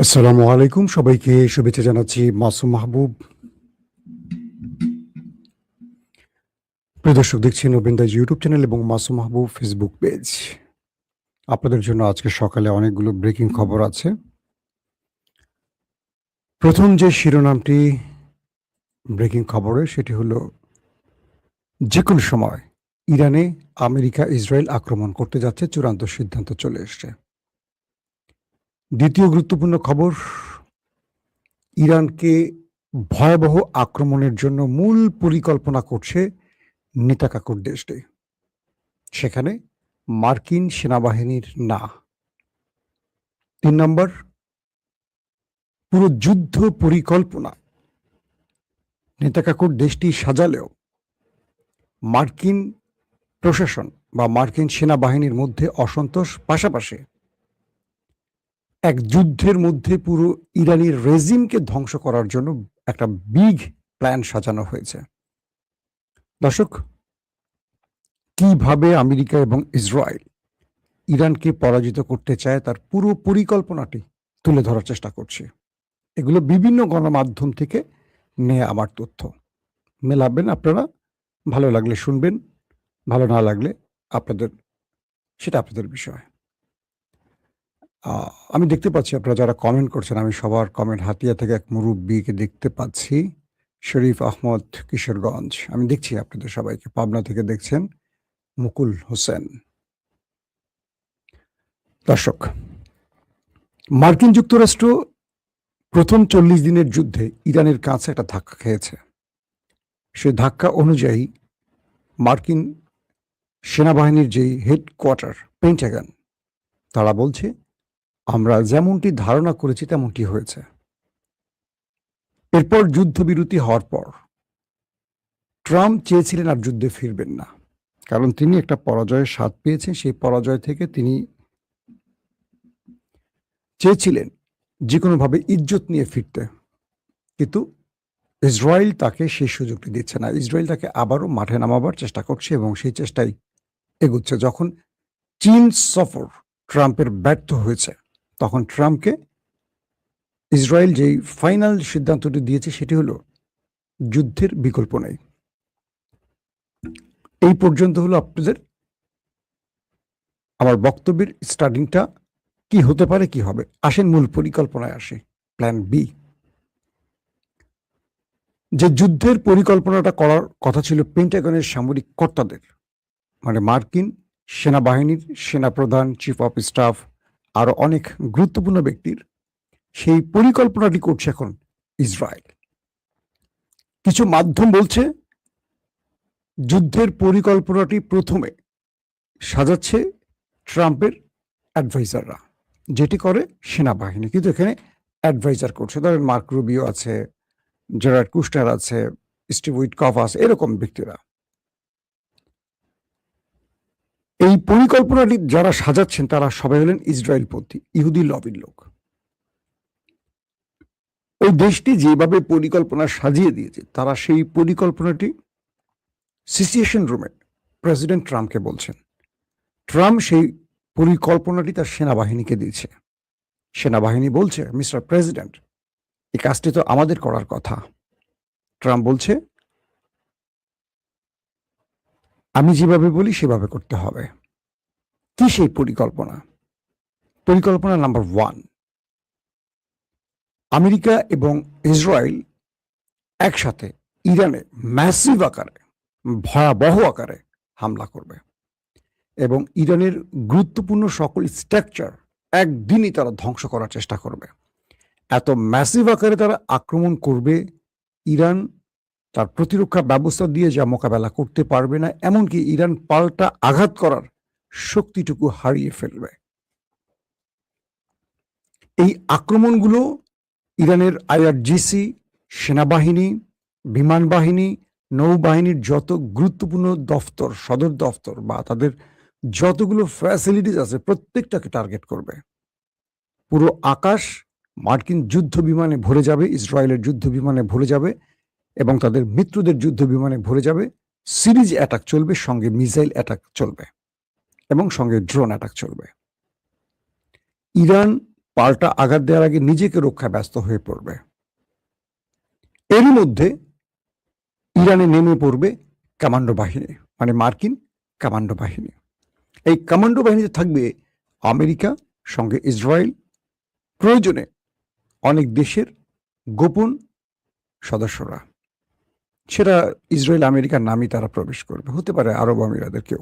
আসসালামু আলাইকুম। সবাইকে শুভেচ্ছা জানাচ্ছি। মাসুম মাহবুব। প্রিয় দর্শক, দেখছেন ওপেন দ্য ইউটিউব চ্যানেল এবং মাসুম মাহবুব ফেসবুক পেজ। আপনাদের জন্য আজকে সকালে অনেকগুলো ব্রেকিং খবর আছে। প্রথম যে শিরোনামটি ব্রেকিং খবরের সেটি হলো, যেকোনো সময় ইরানে আমেরিকা ইসরায়েল আক্রমণ করতে যাচ্ছে, চূড়ান্ত সিদ্ধান্ত চলে এসছে। দ্বিতীয় গুরুত্বপূর্ণ খবর, ইরানকে ভয়াবহ আক্রমণের জন্য মূল পরিকল্পনা করছে নেতাকাকুর দেশটি। সেখানে মার্কিন সেনাবাহিনীর না। ৩ নম্বর, পুরো যুদ্ধ পরিকল্পনা নেতাকাকুর দেশটি সাজালেও মার্কিন প্রশাসন বা মার্কিন সেনাবাহিনীর মধ্যে অসন্তোষ, পাশাপাশি এক যুদ্ধের মধ্যে পুরো ইরানি রেজিমকে ধ্বংস করার জন্য একটা বিগ প্ল্যান সাজানো হয়েছে। দর্শক, কিভাবে আমেরিকা এবং ইসরায়েল ইরানকে পরাজিত করতে চায় তার পুরো পরিকল্পনাটি তুলে ধরার চেষ্টা করছে। এগুলো বিভিন্ন গণমাধ্যম থেকে নেয়া আমার তথ্য। মেলাবেন আপনারা, ভালো লাগলে শুনবেন, ভালো না লাগলে সেটা আপনাদের বিষয়। আমি দেখতে পাচ্ছি আপনারা যারা কমেন্ট করছেন, আমি সবার কমেন্ট, হাতিয়া থেকে এক মুরব্বিকে দেখতে পাচ্ছি, শরীফ আহমদ, কিশোরগঞ্জ। আমি দেখছি আপনাদের সবাইকে। পাবনা থেকে দেখছেন মুকুল হোসেন। দর্শক, মার্কিন যুক্তরাষ্ট্র প্রথম ৪০ দিনের যুদ্ধে ইরানের কাছে একটা ধাক্কা খেয়েছে। সে ধাক্কা অনুযায়ী মার্কিন সেনাবাহিনীর যেই হেডকোয়ার্টার পেন্টাগন, তারা বলছে আমরা যেমনটি ধারণা করেছি তেমনটি হয়েছে। এরপর যুদ্ধবিরতি হওয়ার পর ট্রাম্প চেয়েছিলেন আর যুদ্ধে ফিরবেন না, কারণ তিনি একটা পরাজয়ের স্বাদ পেয়েছেন। সেই পরাজয় থেকে তিনি চেয়েছিলেন যে কোনোভাবে ইজ্জত নিয়ে ফিরতে, কিন্তু ইসরায়েল তাকে সেই সুযোগটি দিচ্ছে না। ইসরায়েল তাকে আবারও মাঠে নামাবার চেষ্টা করছে এবং সেই চেষ্টাই এগুচ্ছে। যখন চীন সফর ট্রাম্পের ব্যর্থ হয়েছে, তখন ট্রাম্পকে ইসরায়েল যেই ফাইনাল সিদ্ধান্তটি দিয়েছে সেটি হলো যুদ্ধের বিকল্প নেই। এই পর্যন্ত হলো আপনাদের আমার বক্তব্যের স্টার্টিংটা। কি হতে পারে, কি হবে, আসেন মূল পরিকল্পনায় আসে। প্ল্যান বি, যে যুদ্ধের পরিকল্পনাটা করার কথা ছিল পেন্টাগনের সামরিক কর্তাদের, মানে মার্কিন সেনাবাহিনীর সেনাপ্রধান, চিফ অফ স্টাফ, আরো অনেক গুরুত্বপূর্ণ ব্যক্তির, সেই পরিকল্পনাটি করছে এখন ইসরায়েল। কিছু মাধ্যম বলছে যুদ্ধের পরিকল্পনাটি প্রথমে সাজাচ্ছে ট্রাম্পের অ্যাডভাইজাররা, যেটি করে সেনাবাহিনী, কিন্তু এখানে অ্যাডভাইজার করছে। ধরেন মার্ক রুবিও আছে, জেরার্ড কুশনার আছে, স্টিভ উইটকফ আছে, এরকম ব্যক্তিরা। এই পরিকল্পনাটি যারা সাজাচ্ছেন তারা সবাই হলেন ইসরায়েলপন্থী, ইহুদি লবির লোক। ওই দেশটি যেভাবে পরিকল্পনা সাজিয়ে দিয়েছে, তারা সেই পরিকল্পনাটি সিচুয়েশন রুমে প্রেসিডেন্ট ট্রাম্পকে বলছেন। ট্রাম্প সেই পরিকল্পনাটি তার সেনাবাহিনীকে দিয়েছে। সেনাবাহিনী বলছে, মিস্টার প্রেসিডেন্ট, এই কাজটি তো আমাদের করার কথা। ট্রাম্প বলছে, আমি যেভাবে বলি সেভাবে করতে হবে। কি সেই পরিকল্পনা? পরিকল্পনা নাম্বার 1, আমেরিকা এবং ইসরায়েল একসাথে ইরানে ম্যাসিভ আকারে, ভয়াবহ আকারে হামলা করবে এবং ইরানের গুরুত্বপূর্ণ সকল স্ট্রাকচার একদিনই তারা ধ্বংস করার চেষ্টা করবে। এত ম্যাসিভ আকারে তারা আক্রমণ করবে, ইরান তার প্রতিরক্ষা ব্যবস্থা দিয়ে যা মোকাবেলা করতে পারবে না, এমনকি ইরান পাল্টা আঘাত করার শক্তিটুকু হারিয়ে ফেলবে। এই আক্রমণগুলো ইরানের আইআরজিসি, সেনাবাহিনী, বিমান বাহিনী, নৌবাহিনীর যত গুরুত্বপূর্ণ দফতর, সদর দফতর বা তাদের যতগুলো ফ্যাসিলিটিস আছে, প্রত্যেকটাকে টার্গেট করবে। পুরো আকাশ মার্কিন যুদ্ধ বিমানে ভরে যাবে, ইসরায়েলের যুদ্ধ বিমানে ভরে যাবে এবং তাদের মিত্রদের যুদ্ধ বিমানে ভরে যাবে। সিরিজ অ্যাটাক চলবে, সঙ্গে মিসাইল অ্যাটাক চলবে এবং সঙ্গে ড্রোন অ্যাটাক চলবে। ইরান পাল্টা আঘাত দেওয়ার আগে নিজেকে রক্ষায় ব্যস্ত হয়ে পড়বে। এরই মধ্যে ইরানে নেমে পড়বে কমান্ডো বাহিনী, মানে মার্কিন কমান্ডো বাহিনী। এই কমান্ডো বাহিনীতে থাকবে আমেরিকা, সঙ্গে ইসরায়েল, প্রয়োজনে অনেক দেশের গোপন সদস্যরা। সেটা ইসরায়েল আমেরিকার নামই তারা প্রবেশ করবে, হতে পারে আরব আমিরাতের কেউ।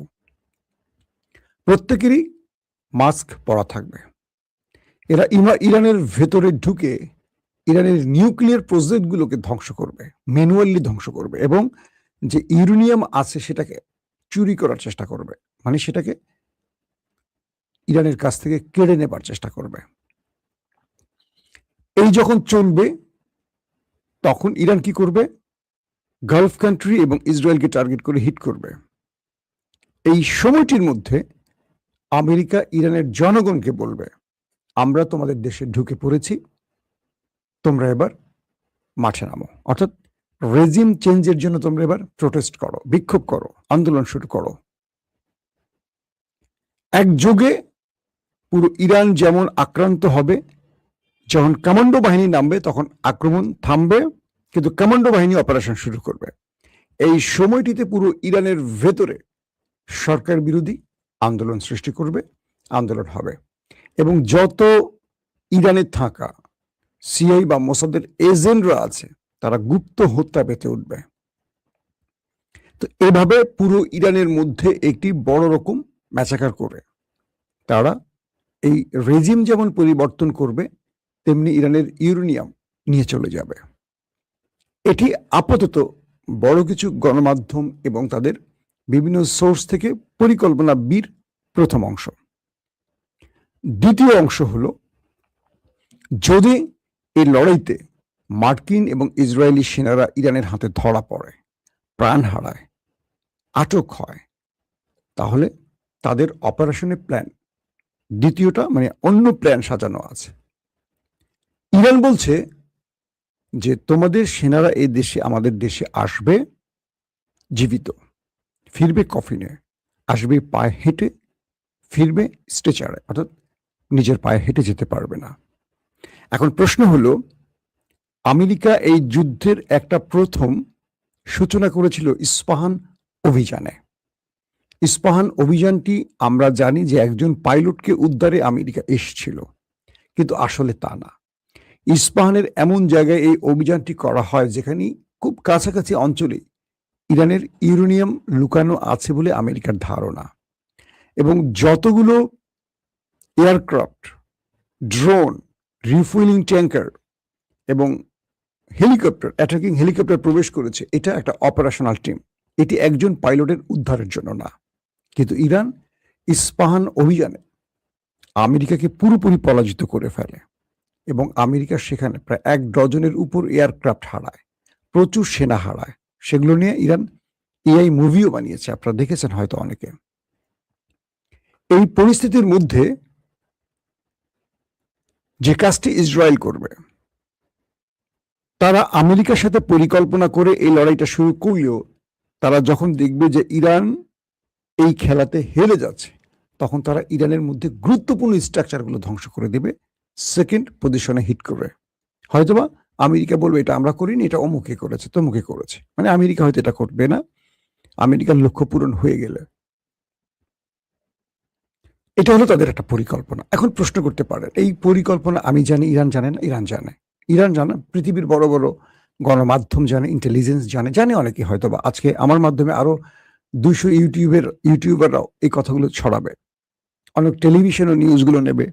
প্রত্যেকেরই মাস্ক পরা থাকবে। এরা ইরানের ভেতরে ঢুকে ইরানের নিউক্লিয়ার প্রজেক্টগুলোকে ধ্বংস করবে, ম্যানুয়ালি ধ্বংস করবে, এবং যে ইউরেনিয়াম আছে সেটাকে চুরি করার চেষ্টা করবে, মানে সেটাকে ইরানের কাছ থেকে কেড়ে নেবার চেষ্টা করবে। এই যখন চলবে তখন ইরান কি করবে? গালফ কান্ট্রি এবং ইসরায়েলকে টার্গেট করে হিট করবে। এই সময়টির মধ্যে আমেরিকা ইরানের জনগণকে বলবে, আমরা তোমাদের দেশে ঢুকে পড়েছি, তোমরা এবার মাঠে নামো। অর্থাৎ রেজিম চেঞ্জের জন্য তোমরা এবার প্রোটেস্ট করো, বিক্ষোভ করো, আন্দোলন শুরু করো। একযোগে পুরো ইরান যেমন আক্রান্ত হবে, যখন কমান্ডো বাহিনী নামবে তখন আক্রমণ থামবে, কিন্তু কমান্ডো বাহিনী অপারেশন শুরু করবে। এই সময়টিতে পুরো ইরানের ভেতরে সরকার বিরোধী আন্দোলন সৃষ্টি করবে, আন্দোলন হবে, এবং যত ইরানে থাকা সিআই বা মোসাদের এজেন্টরা আছে তারা গুপ্ত হত্যা পেতে উঠবে। তো এভাবে পুরো ইরানের মধ্যে একটি বড় রকম ম্যাচাকার করে তারা এই রেজিম যেমন পরিবর্তন করবে, তেমনি ইরানের ইউরেনিয়াম নিয়ে চলে যাবে। এটি আপাতত বড় কিছু গণমাধ্যম এবং তাদের বিভিন্ন সোর্স থেকে পরিকল্পনা বির প্রথম অংশ। দ্বিতীয় অংশ হলো, যদি এই লড়াইতে মার্কিন এবং ইসরায়েলি সেনারা ইরানের হাতে ধরা পড়ে, প্রাণ হারায়, আটক হয়, তাহলে তাদের অপারেশনের প্ল্যান দ্বিতীয়টা, মানে অন্য প্ল্যান সাজানো আছে। ইরান বলছে যে তোমাদের সেনারা এই দেশে, আমাদের দেশে আসবে জীবিত, ফিরবে কফিনে, আসবে পায়ে হেঁটে, ফিরবে স্ট্রেচারে, অর্থাৎ নিজের পায়ে হেঁটে যেতে পারবে না। এখন প্রশ্ন হলো, আমেরিকা এই যুদ্ধের একটা প্রথম সূচনা করেছিল ইস্পাহান অভিযানে। ইস্পাহান অভিযানটি আমরা জানি যে একজন পাইলটকে উদ্ধারে আমেরিকা এসেছিল, কিন্তু আসলে তা না। ইস্পাহানের এমন জায়গায় এই অভিযানটি করা হয় যেখানে খুব কাছাকাছি অঞ্চলে ইরানের ইউরেনিয়াম লুকানো আছে বলে আমেরিকার ধারণা, এবং যতগুলো এয়ারক্রাফট, ড্রোন, রিফুয়েলিং ট্যাঙ্কার এবং হেলিকপ্টার, অ্যাটাকিং হেলিকপ্টার প্রবেশ করেছে, এটা একটা অপারেশনাল টিম। এটি একজন পাইলটের উদ্ধারের জন্য না। কিন্তু ইরান ইস্পাহান অভিযানে আমেরিকাকে পুরোপুরি পরাজিত করে ফেলে, এবং আমেরিকা সেখানে প্রায় 1 ডজনের উপর এয়ারক্রাফট হারায়, প্রচুর সেনা হারায়। সেগুলো নিয়ে ইরান এআই মুভিও বানিয়েছে, আপনারা দেখেছেন হয়তো অনেকে। এই পরিস্থিতির মধ্যে যে কাজটি ইসরায়েল করবে, তারা আমেরিকার সাথে পরিকল্পনা করে এই লড়াইটা শুরু করলেও তারা যখন দেখবে যে ইরান এই খেলাতে হেরে যাচ্ছে, তখন তারা ইরানের মধ্যে গুরুত্বপূর্ণ স্ট্রাকচারগুলো ধ্বংস করে দেবে, সেকেন্ড পজিশনে হিট করবে। হয়তোবা আমেরিকা বলবে এটা আমরা করিনি, এটা অমুকে করেছে, তমুকে করেছে, মানে আমেরিকা হয়তো এটা করবে না আমেরিকার লক্ষ্য পূরণ হয়ে গেলে। এটা হলো তাদের একটা পরিকল্পনা। এখন প্রশ্ন করতে পারেন, এই পরিকল্পনা আমি জানি, ইরান জানে না? ইরান জানে। ইরান জানে, পৃথিবীর বড় বড় গণমাধ্যম জানে, ইন্টেলিজেন্স জানে, জানে অনেকে। হয়তো বা আজকে আমার মাধ্যমে আরো 200 ইউটিউবাররাও এই কথাগুলো ছড়াবে, অনেক টেলিভিশন ও নিউজগুলো নেবে,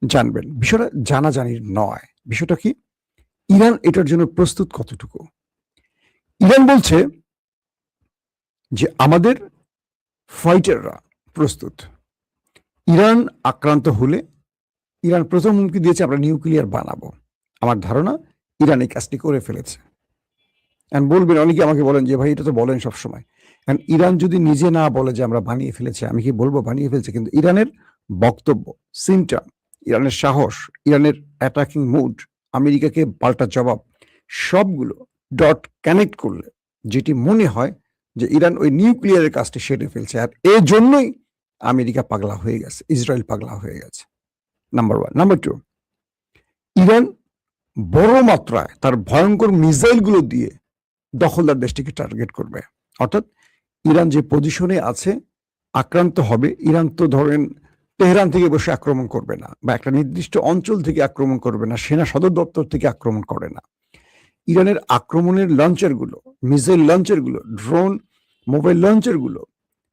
জানবেন। বিষয়টা জানাজানির নয়। বিষয়টা কি, ইরান এটার জন্য প্রস্তুত কতটুকু? ইরান বলছে যে আমাদের ফাইটাররা প্রস্তুত। ইরান আক্রান্ত হলে, ইরান প্রথম হুমকি দিয়েছে আমরা নিউক্লিয়ার বানাবো। আমার ধারণা ইরান এই কাজটি করে ফেলেছে। বলবেন, অনেকে আমাকে বলেন যে ভাই এটা তো বলেন সবসময়, ইরান যদি নিজে না বলে যে আমরা বানিয়ে ফেলেছি, আমি কি বলবো বানিয়ে ফেলছে? কিন্তু ইরানের বক্তব্য, সিমটম, ইরানের সাহস, ইরানের অ্যাটাকিং মুড, আমেরিকাকে পাল্টা জবাব, সবগুলো ডট কানেক্ট করলে যেটি মনে হয় যে ইরান ওই নিউক্লিয়ারের কাজটি সেরে ফেলছে, আর এই জন্যই আমেরিকা পাগলা হয়ে গেছে, ইসরায়েল পাগলা হয়ে গেছে। Number one. Number two, Iran বড় মাত্রায় তার ভয়ঙ্কর মিসাইলগুলো দিয়ে দখলদার দেশটিকে টার্গেট করবে। অর্থাৎ ইরান যে পজিশনে আছে, আক্রান্ত হবে। ইরান তো ধরেন তেহরান থেকে বসে আক্রমণ করবে না, বা একটা নির্দিষ্ট অঞ্চল থেকে আক্রমণ করবে না, সেনা সদর দপ্তর থেকে আক্রমণ করে না। ইরানের আক্রমণের লঞ্চারগুলো, মিসাইল লঞ্চারগুলো, ড্রোন, মোবাইল লঞ্চারগুলো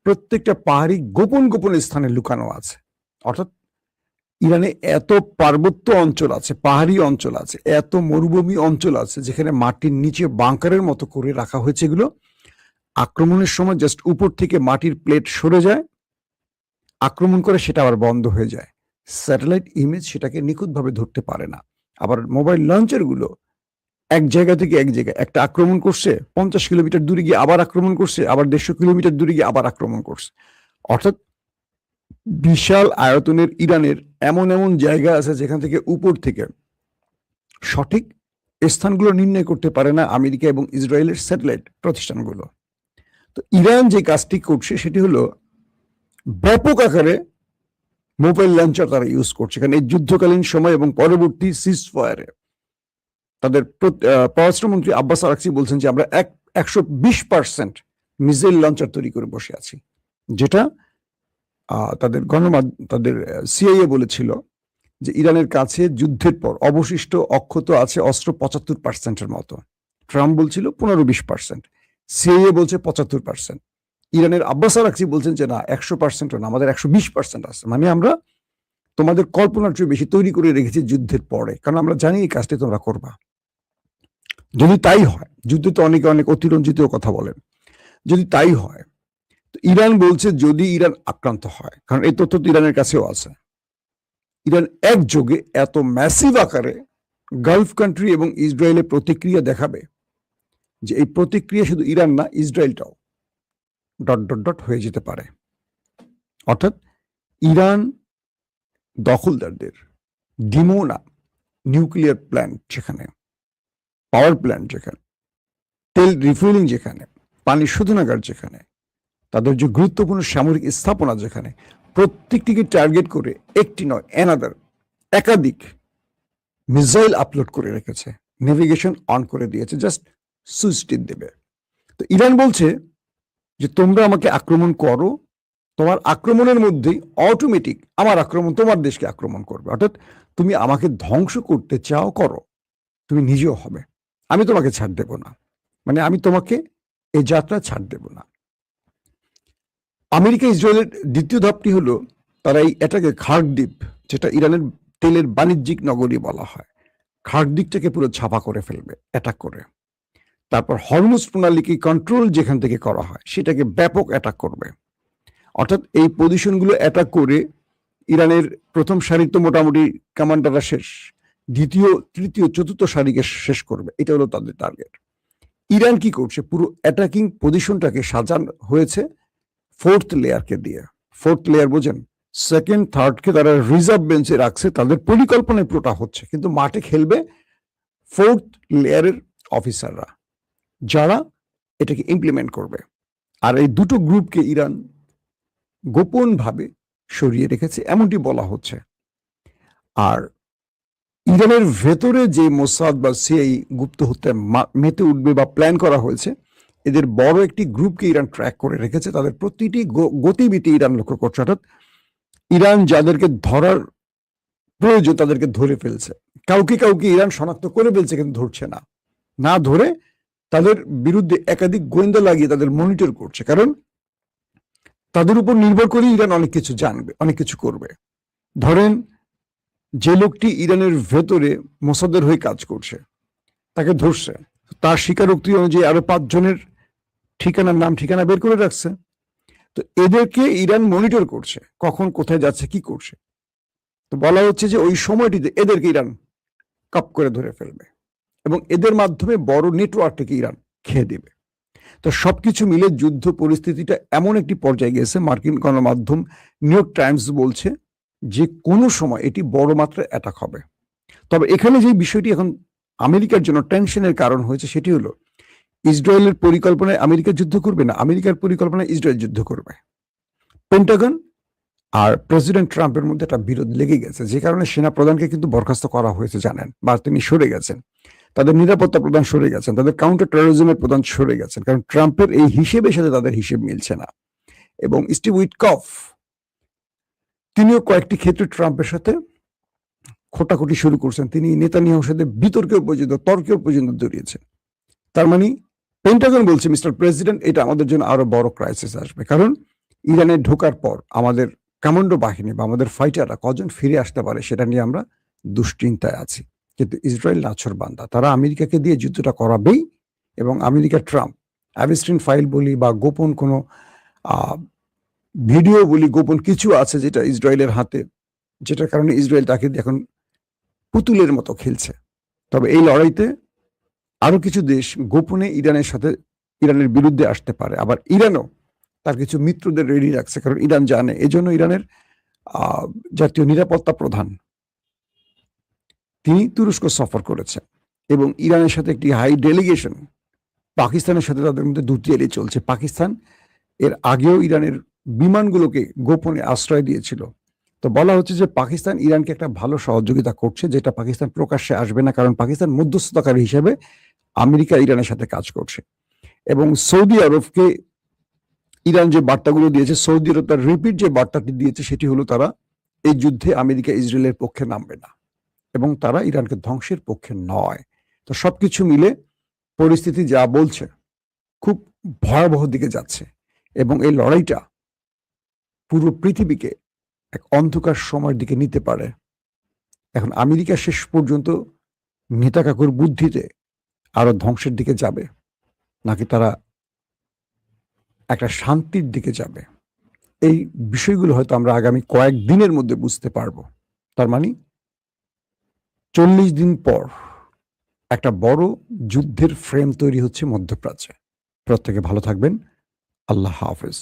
প্রত্যেকটা পাহাড়ি গোপন গোপন স্থানে লুকানো আছে। অর্থাৎ ইরানে এত পার্বত্য অঞ্চল আছে, পাহাড়ি অঞ্চল আছে, এত মরুভূমি অঞ্চল আছে, যেখানে মাটির নিচে বাংকারের মতো করে রাখা হয়েছে। এগুলো আক্রমণের সময় জাস্ট উপর থেকে মাটির প্লেট সরে যায়, আক্রমণ করে, সেটা আবার বন্ধ হয়ে যায়। স্যাটেলাইট ইমেজ সেটাকে নিখুঁতভাবে ধরতে পারে না। আবার মোবাইল লঞ্চারগুলো এক জায়গা থেকে এক জায়গায় একটা আক্রমণ করছে, 50 কিলোমিটার দূরে গিয়ে আবার আক্রমণ করছে, আবার 150 কিলোমিটার দূরে গিয়ে আবার আক্রমণ করছে। অর্থাৎ বিশাল আয়তনের ইরানের এমন এমন জায়গা আছে যেখান থেকে উপর থেকে সঠিক স্থানগুলো নির্ণয় করতে পারে না আমেরিকা এবং ইসরায়েলের স্যাটেলাইট প্রতিষ্ঠানগুলো। তো ইরান যে কাজটি করছে সেটি হলো ব্যাপক আকারে মোবাইল লঞ্চার তারা ইউজ করছে। কারণ এই যুদ্ধকালীন সময় এবং পরবর্তী সিজফায়ারে তাদের পররাষ্ট্রমন্ত্রী আব্বাস আরাকচি বলছেন যে আমরা 120% মিসাইল লঞ্চার তৈরি করে বসে আছি, যেটা তাদের তাদের সিআইএ বলেছিল যে ইরানের কাছে যুদ্ধের পর অবশিষ্ট অক্ষত আছে অস্ত্র 75%-এর মতো। ট্রাম্প বলছিল 15-20%, সিআইএ বলছে 75%। ইরানের আব্বাস আরাকচি বলছেন যে না, 100%ও না, আমাদের 120% আছে। মানে আমরা তোমাদের কল্পনার চেয়ে বেশি তৈরি করে রেখেছি যুদ্ধের পরে, কারণ আমরা জানি এই কাজটি তোমরা করবা। যদি তাই হয়, যুদ্ধে তো অনেকে অনেক অতিরঞ্জিত কথা বলেন, যদি তাই হয়, তো ইরান বলছে যদি ইরান আক্রান্ত হয়, কারণ এই তথ্য তো ইরানের কাছেও আছে, ইরান একযোগে এত ম্যাসিভ আকারে গালফ কান্ট্রি এবং ইসরায়েলে প্রতিক্রিয়া দেখাবে যে এই প্রতিক্রিয়া শুধু ইরান না, ইসরায়েলটাও ডট ডট ডট হয়ে যেতে পারে। অর্থাৎ ইরান দখলদারদের ডিমোনা নিউক্লিয়ার প্ল্যান্ট যেখানে, পাওয়ার প্ল্যান্ট যেখানে, তেল রিফুয়েলিং যেখানে, পানি শোধনাগার যেখানে, তাদের যে গুরুত্বপূর্ণ সামরিক স্থাপনা যেখানে, প্রত্যেকটিকে টার্গেট করে একটি নয় একাধিক মিসাইল আপলোড করে রেখেছে, নেভিগেশন অন করে দিয়েছে, জাস্ট সুইচ টিপ দেবে। তো ইরান বলছে যে তোমরা আমাকে আক্রমণ করো, তোমার আক্রমণের মধ্যেই অটোমেটিক আমার আক্রমণ তোমার দেশকে আক্রমণ করবে। অর্থাৎ তুমি আমাকে ধ্বংস করতে চাও, করো, তুমি নিজেও হবে, আমি তোমাকে ছাড় দেব না। মানে আমি তোমাকে এই যাত্রা ছাড় দেব না। আমেরিকা ইসরায়েলের দ্বিতীয় ধাপটি হলো তারা এটাকে খার্কদ্বীপ, যেটা ইরানের তেলের বাণিজ্যিক নগরী বলা হয়, খার্কদ্বীপটাকে পুরো ছাপা করে ফেলবে অ্যাটাক করে। তারপর হরমুজ প্রণালীকে কন্ট্রোল যেখান থেকে করা হয় সেটাকে ব্যাপক অ্যাটাক করবে। অর্থাৎ এই পজিশনগুলো অ্যাটাক করে ইরানের প্রথম সারির তো মোটামুটি কমান্ডাররা শেষ, দ্বিতীয়, তৃতীয়, চতুর্থ সারিকে শেষ করবে। এটা হলো তাদের টার্গেট। ইরান কি করছে, পুরো অ্যাটাকিং পজিশনটাকে সাজানো হয়েছে ফোর্থ লেয়ারকে দিয়ে। ফোর্থ লেয়ার বোঝেন, সেকেন্ড থার্ডকে তারা রিজার্ভ বেঞ্চে রাখছে, তাদের পরিকল্পনায় পুরোটা হচ্ছে, কিন্তু মাঠে খেলবে ফোর্থ লেয়ারের অফিসাররা, যারা এটাকে ইমপ্লিমেন্ট করবে। আর এই দুটো গ্রুপকে ইরান গোপনভাবে সরিয়ে রেখেছে এমনটি বলা হচ্ছে। আর ইরানের ভেতরে যে মোসাদ বা সিআই গুপ্ত হত্যায় মেতে উঠবে বা প্ল্যান করা হয়েছে, এদের বড় একটি গ্রুপকে ইরান ট্র্যাক করে রেখেছে, তাদের প্রতিটি গতিবিধি ইরান লক্ষ্য করছে। অর্থাৎ ইরান যাদেরকে ধরার প্রয়োজন তাদেরকে ধরে ফেলছে, কাউকে কাউকে ইরান শনাক্ত করে ফেলছে, কিন্তু ধরছে না। না ধরে তাদের বিরুদ্ধে একাধিক গোয়েন্দা লাগিয়ে তাদের মনিটর করছে, কারণ তাদের উপর নির্ভর করে ইরান অনেক কিছু জানবে, অনেক কিছু করবে। ধরেন যে লোকটি ইরানের ভেতরে মোসাদের হয়ে কাজ করছে, তাকে ধরছে, তার স্বীকারোক্তি অনুযায়ী আরো 5 জনের নাম ঠিকানা বের করে রাখছে। তো এদেরকে ইরান মনিটর করছে, কখন কোথায় যাচ্ছে, কি করছে। তো বলা হচ্ছে যে ওই সময়টিতে এদেরকে ইরান কাপ করে ধরে ফেলবে এবং এদের মাধ্যমে বড় নেটওয়ার্কটাকে ইরান খেয়ে দেবে। তো সবকিছু মিলে যুদ্ধ পরিস্থিতিটা এমন একটি পর্যায়ে গেছে, মার্কিন গণমাধ্যম নিউ ইয়র্ক টাইমস বলছে যে কোনো সময় এটি বড় মাত্রায় অ্যাটাক হবে। তবে এখানে যে বিষয়টি এখন আমেরিকার জন্য টেনশনের কারণ হয়েছে সেটি হলো ইসরায়েলের পরিকল্পনায় আমেরিকা যুদ্ধ করবে না, আমেরিকার পরিকল্পনায় ইসরায়েল যুদ্ধ করবে। পেন্টাগন আর প্রেসিডেন্ট ট্রাম্পের মধ্যে একটা বিরোধ লেগে গেছে, যে কারণে সেনা প্রধানকে কিন্তু বরখাস্ত করা হয়েছে জানেন, বা তিনি সরে গেছেন, তাদের নিরাপত্তা প্রধান সরে গেছেন, তাদের কাউন্টার টেরোরিজমের প্রধান সরে গেছেন, কারণ ট্রাম্পের এই হিসেবের সাথে তাদের হিসেব মিলছে না। এবং স্টিভ উইটকফ তিনিও কয়েকটি ক্ষেত্রে ট্রাম্পের সাথে খোটাখুটি শুরু করছেন, তিনি নেতানিয়াহুর সাথে বিতর্কেও পর্যন্ত তর্কেও পর্যন্ত জড়িয়েছেন। তার মানে পেন্টাগন বলছে, মিস্টার প্রেসিডেন্ট, এটা আমাদের জন্য আরো বড় ক্রাইসিস আসবে, কারণ ইরানে ঢোকার পর আমাদের কমান্ডো বাহিনী বা আমাদের ফাইটাররা কজন ফিরে আসতে পারে সেটা নিয়ে আমরা দুশ্চিন্তায় আছি। কিন্তু ইসরায়েল নাছোড়বান্দা, তারা আমেরিকাকে দিয়ে যুদ্ধটা করাবেই। এবং আমেরিকা ট্রাম্প অ্যাভেস্টিন ফাইল বলি বা গোপন কোনো ভিডিও বলি, গোপন কিছু আছে যেটা ইসরায়েলের হাতে, যেটার কারণে ইসরায়েল তাকে দিয়ে এখন পুতুলের মতো খেলছে। তবে এই লড়াইতে আরো কিছু দেশ গোপনে ইরানের সাথে, ইরানের বিরুদ্ধে আসতে পারে, আবার ইরানও তার কিছু মিত্রদের রেডি রাখছে, কারণ ইরান জানে। এজন্য ইরানের জাতীয় নিরাপত্তা প্রধান তিনি তুরস্ক সফর করেছেন, এবং ইরানের সাথে একটি হাই ডেলিগেশন, পাকিস্তানের সাথে তাদের মধ্যে দুতিয়ালি চলছে। পাকিস্তান এর আগেও ইরানের বিমানগুলোকে গোপনে আশ্রয় দিয়েছিল। তো বলা হচ্ছে যে পাকিস্তান ইরানকে একটা ভালো সহযোগিতা করছে, যেটা পাকিস্তান প্রকাশ্যে আসবে না, কারণ পাকিস্তান মধ্যস্থতাকারী হিসেবে আমেরিকা ইরানের সাথে কাজ করছে। এবং সৌদি আরবকে ইরান যে বার্তাগুলো দিয়েছে, সৌদি আরব তার রিপিট যে বার্তাটি দিয়েছে সেটি হলো তারা এই যুদ্ধে আমেরিকা ইসরায়েলের পক্ষে নামবে না, এবং তারা ইরানকে ধ্বংসের পক্ষে নয়। তো সবকিছু মিলে পরিস্থিতি যা বলছে খুব ভয়াবহ দিকে যাচ্ছে, এবং এই লড়াইটা পুরো পৃথিবীকে এক অন্ধকার সময়ের দিকে নিতে পারে। এখন আমেরিকা শেষ পর্যন্ত নেতা কাকুর বুদ্ধিতে আরো ধ্বংসের দিকে যাবে, নাকি তারা একটা শান্তির দিকে যাবে, এই বিষয়গুলো হয়তো আমরা আগামী কয়েকদিনের মধ্যে বুঝতে পারবো। তার মানে 40 দিন পর একটা বড় যুদ্ধের ফ্রেম তৈরি হচ্ছে মধ্যপ্রাচ্যে। প্রত্যেকে ভালো থাকবেন। আল্লাহ হাফেজ।